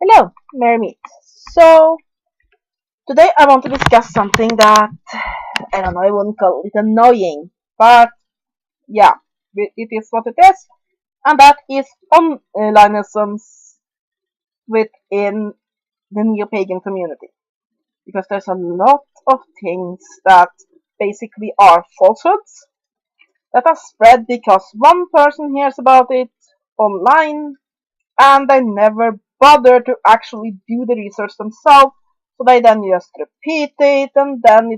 Hello, Mermaid. So, today I want to discuss something that, I don't know, I wouldn't call it annoying, but yeah, it is what it is, and that is onlineisms within the neo-pagan community. Because there's a lot of things that basically are falsehoods that are spread because one person hears about it online and they never bother to actually do the research themselves. So they then just repeat it, and then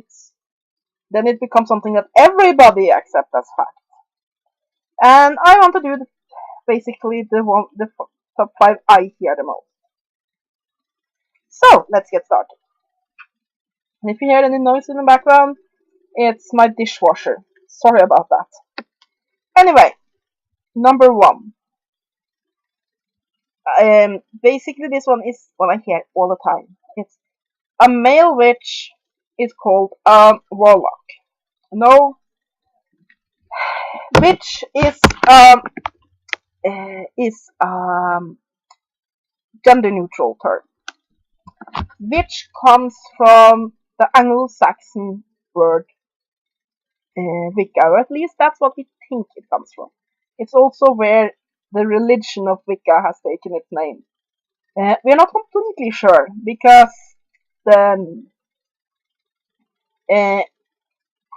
it becomes something that everybody accepts as fact. And I want to do basically the top five I hear the most. So let's get started. And if you hear any noise in the background, it's my dishwasher. Sorry about that. Anyway, number one. Basically, this one is what I hear all the time. It's a male witch is called a warlock. No, witch is gender neutral term. Witch comes from the Anglo-Saxon word Wicca, or at least that's what we think it comes from. It's also where the religion of Wicca has taken its name. We're not completely sure because the uh,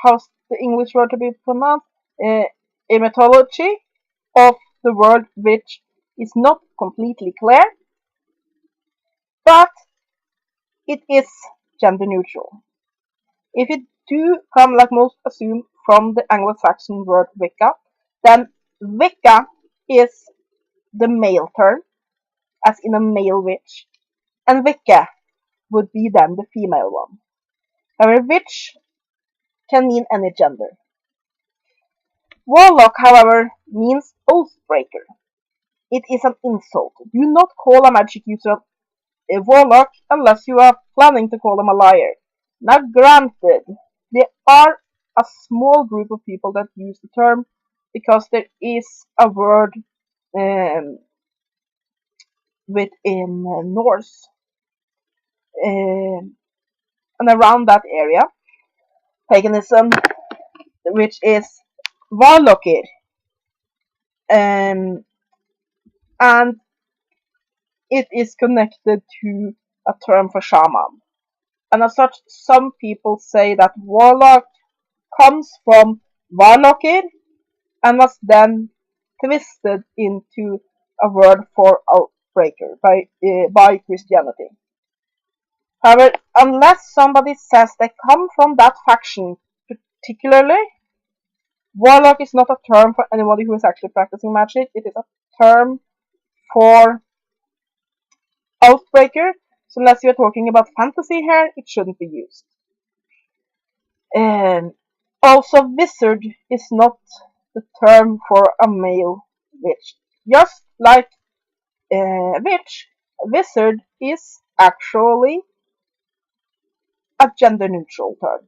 how's the English word to be pronounced? Etymology of the word witch is not completely clear, but it is gender neutral. If it do come, like most assume, from the Anglo-Saxon word Wicca, then Wicca is the male term, as in a male witch, and Wicca would be then the female one. However, witch can mean any gender. Warlock, however, means oath-breaker. It is an insult. Do not call a magic user a warlock unless you are planning to call them a liar. Now, granted, there are a small group of people that use the term because there is a word um, within Norse and around that area, paganism, which is varlockir, and it is connected to a term for shaman. And as such, some people say that warlock comes from varlockir and was then twisted into a word for outbreaker by Christianity. However, unless somebody says they come from that faction particularly, warlock is not a term for anybody who is actually practicing magic. It is a term for outbreaker. So unless you're talking about fantasy here, it shouldn't be used. And also, wizard is not the term for a male witch. Just like witch, wizard is actually a gender neutral term.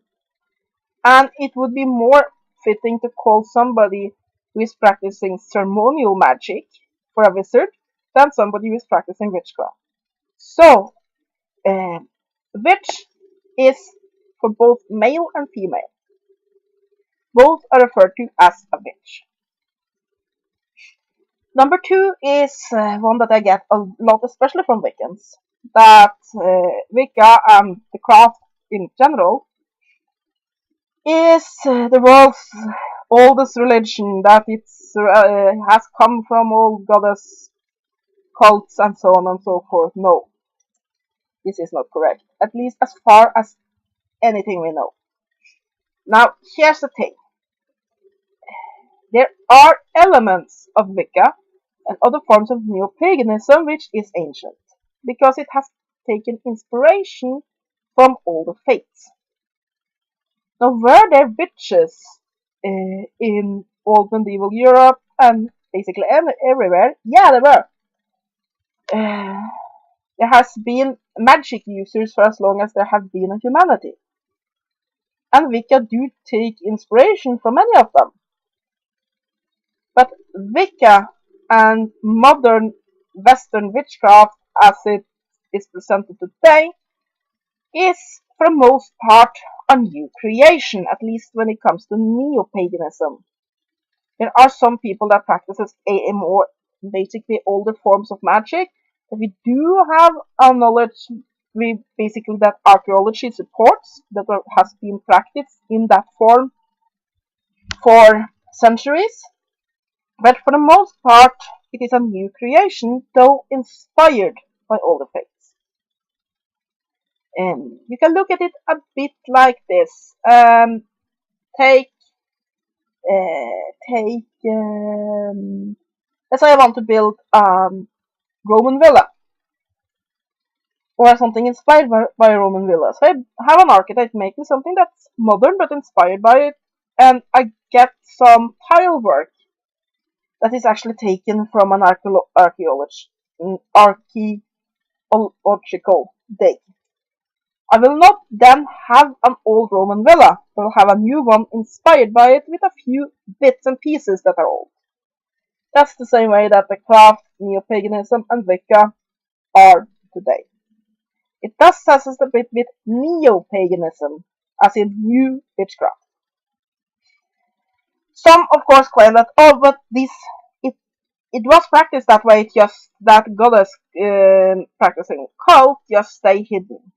And it would be more fitting to call somebody who is practicing ceremonial magic for a wizard than somebody who is practicing witchcraft. So, witch is for both male and female. Both are referred to as a witch. Number two is one that I get a lot, especially from Wiccans, that Wicca and the craft in general is the world's oldest religion, that it has come from old goddess cults and so on and so forth. No, this is not correct, at least as far as anything we know. Now, here's the thing. There are elements of Wicca and other forms of neo-paganism which is ancient, because it has taken inspiration from all the faiths. Now, were there witches in old medieval Europe and basically everywhere? Yeah, there were. There has been magic users for as long as there have been a humanity. And Wicca do take inspiration from many of them. But Wicca and modern Western witchcraft, as it is presented today is for the most part a new creation, at least when it comes to neo-paganism. There are some people that practices a more basically older forms of magic, but we do have a knowledge basically that archaeology supports that has been practiced in that form for centuries. But for the most part, it is a new creation, though inspired by older faiths. You can look at it a bit like this. Take, take. Let's say I want to build a Roman villa or something inspired by a Roman villa. So I have an architect make me something that's modern but inspired by it, and I get some tile work that is actually taken from an archaeological dig. I will not then have an old Roman villa, I will have a new one inspired by it with a few bits and pieces that are old. That's the same way that the craft, neo-paganism and Wicca are today. It thus has a bit with neo-paganism, as in new witchcraft. Some, of course, claim that, oh, but it was practiced that way, just that goddess practicing cult just stay hidden.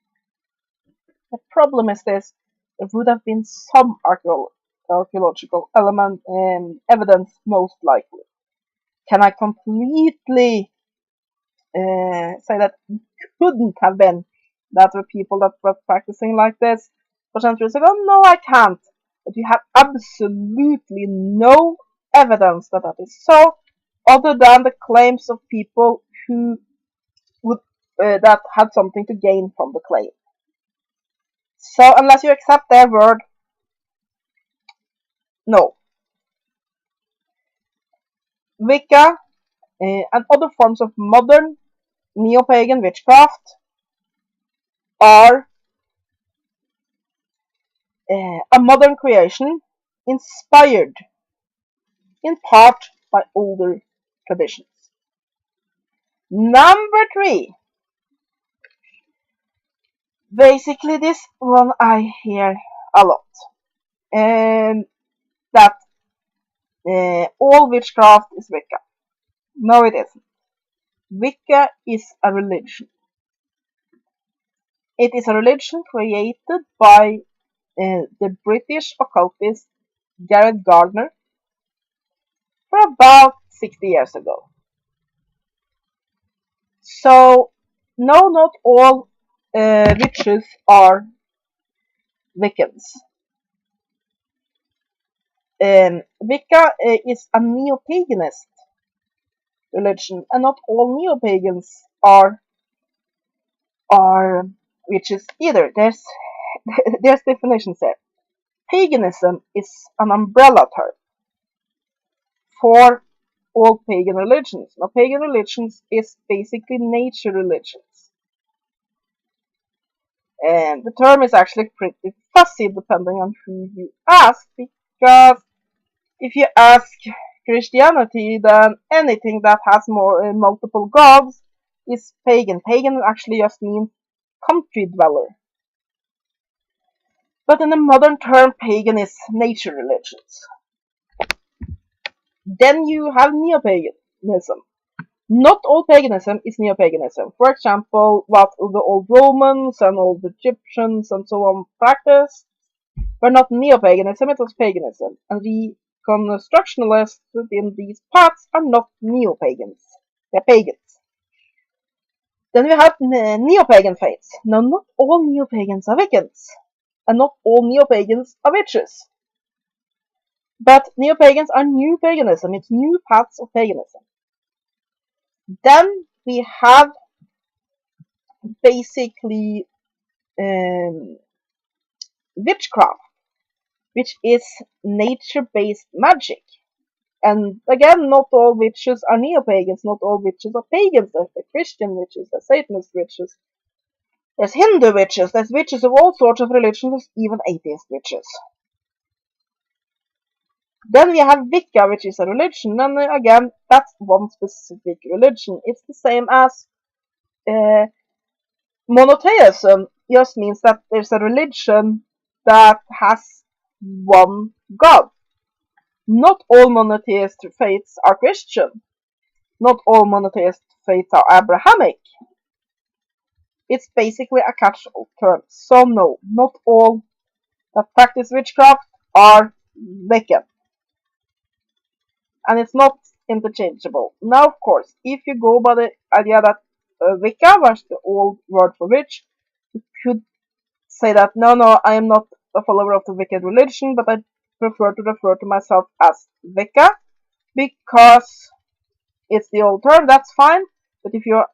The problem is this: there would have been some archaeological evidence, most likely. Can I completely say that it couldn't have been that were people that were practicing like this for centuries ago? No, I can't. But you have absolutely no evidence that that is so, other than the claims of people who would that had something to gain from the claim. So unless you accept their word, no. Wicca and other forms of modern neo-pagan witchcraft are a modern creation inspired in part by older traditions. Number 3. Basically, this one I hear a lot. That all witchcraft is Wicca. No, it isn't. Wicca is a religion. It is a religion created by the British occultist Gareth Gardner for about 60 years ago. So, no, not all witches are Wiccans. Wicca is a neo-paganist religion, and not all neo-pagans are witches either. There's definitions there. Paganism is an umbrella term for all pagan religions. Now, pagan religions is basically nature religions. And the term is actually pretty fuzzy depending on who you ask, because if you ask Christianity, then anything that has multiple gods is pagan. Pagan actually just means country dweller. But in the modern term, pagan is nature religions. Then you have neo-paganism. Not all paganism is neo-paganism. For example, what the old Romans and old Egyptians and so on practiced were not neo-paganism, it was paganism. And the constructionalists within these paths are not neo-pagans. They're pagans. Then we have neo-pagan faiths. Now, not all neo-pagans are Wiccans. And not all neo-pagans are witches. But neo-pagans are new paganism. It's new paths of paganism. Then we have basically witchcraft, which is nature-based magic. And again, not all witches are neo-pagans, not all witches are pagans. There's the Christian witches, there's Satanist witches, there's Hindu witches, there's witches of all sorts of religions, even atheist witches. Then we have Wicca, which is a religion, and again, that's one specific religion. It's the same as Monotheism just means that there's a religion that has one God. Not all monotheist faiths are Christian. Not all monotheist faiths are Abrahamic. It's basically a catch-all term. So no, not all that practice witchcraft are Wiccan. And it's not interchangeable. Now, of course, if you go by the idea that Wicca was the old word for witch, you could say that no, I am not a follower of the Wiccan religion, but I prefer to refer to myself as Wicca because it's the old term. That's fine. But if you're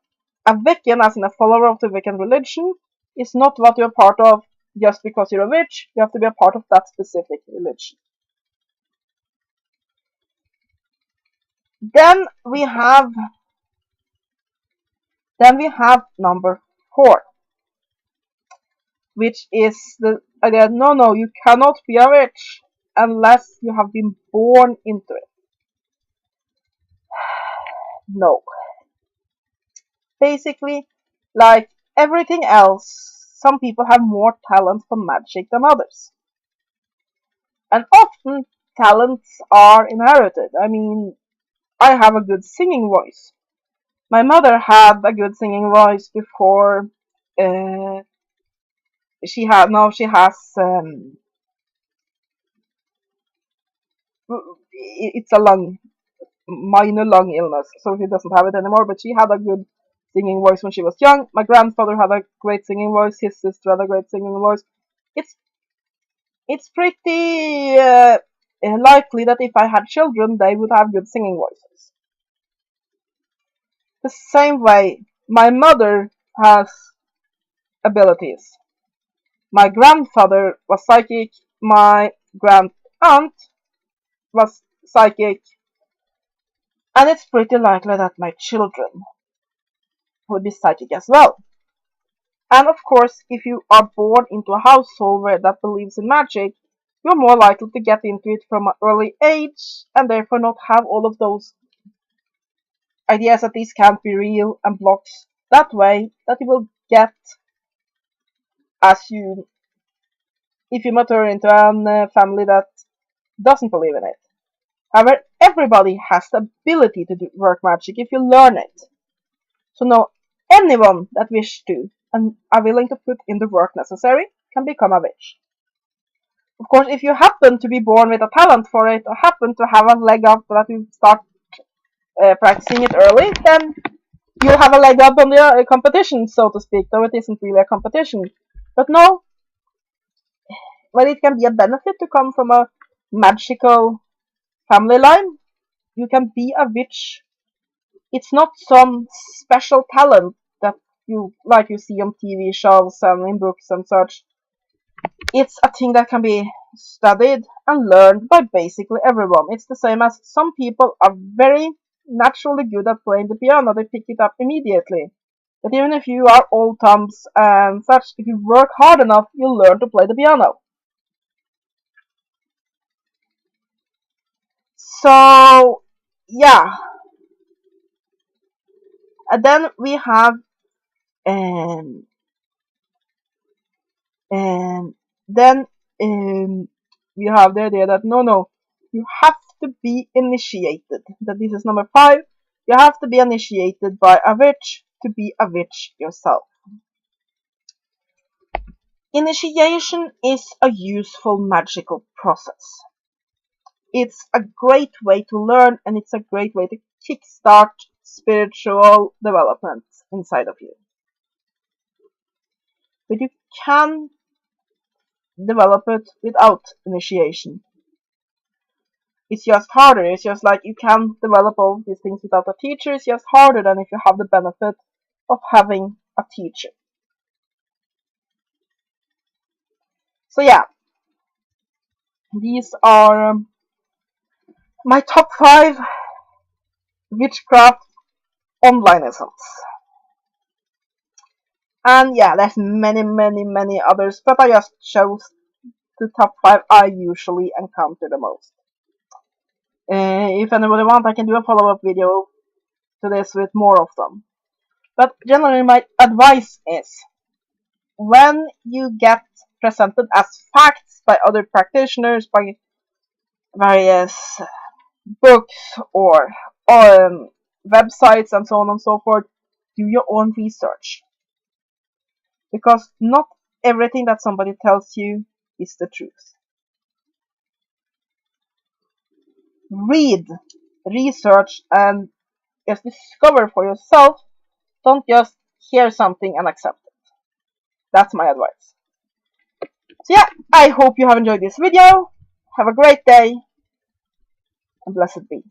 a Wiccan, as in a follower of the Wiccan religion, is not what you're part of just because you're a witch. You have to be a part of that specific religion. Then we have number 4, which is the again no, you cannot be a witch unless you have been born into it. No. Basically, like everything else, some people have more talent for magic than others. And often talents are inherited. I mean, I have a good singing voice. My mother had a good singing voice before uh, she has it's a minor lung illness, so she doesn't have it anymore, but she had a good singing voice when she was young. My grandfather had a great singing voice, his sister had a great singing voice. It's it's pretty likely that if I had children, they would have good singing voices. The same way, my mother has abilities. My grandfather was psychic, my grand aunt was psychic, and it's pretty likely that my children would be psychic as well. And of course, if you are born into a household where that believes in magic, you're more likely to get into it from an early age and therefore not have all of those ideas that these can't be real and blocks that way that you will get as you if you mature into a family that doesn't believe in it. However, everybody has the ability to do work magic if you learn it. So now anyone that wishes to and are willing to put in the work necessary can become a witch. Of course, if you happen to be born with a talent for it or happen to have a leg up that you start practicing it early, then you have a leg up on the competition, so to speak, though it isn't really a competition. But no, while it can be a benefit to come from a magical family line, you can be a witch. It's not some special talent that you see on TV shows and in books and such. It's a thing that can be studied and learned by basically everyone. It's the same as some people are very naturally good at playing the piano, they pick it up immediately. But even if you are old thumbs and such, if you work hard enough, you'll learn to play the piano. So, yeah. And then we have, um, um, then we have the idea that no, you have to be initiated. That this is number 5. You have to be initiated by a witch to be a witch yourself. Initiation is a useful magical process. It's a great way to learn and it's a great way to kickstart spiritual development inside of you. But you can develop it without initiation. It's just harder. It's just like you can develop all these things without a teacher. It's just harder than if you have the benefit of having a teacher. So yeah, these are my top 5 witchcraft onlineisms. And yeah, there's many others, but I just chose the top 5 I usually encounter the most. If anybody wants, I can do a follow-up video to this with more of them. But generally, my advice is when you get presented as facts by other practitioners, by various books or websites and so on and so forth, do your own research. Because not everything that somebody tells you is the truth. Read, research, and just discover for yourself. Don't just hear something and accept it. That's my advice. So yeah, I hope you have enjoyed this video. Have a great day, and blessed be.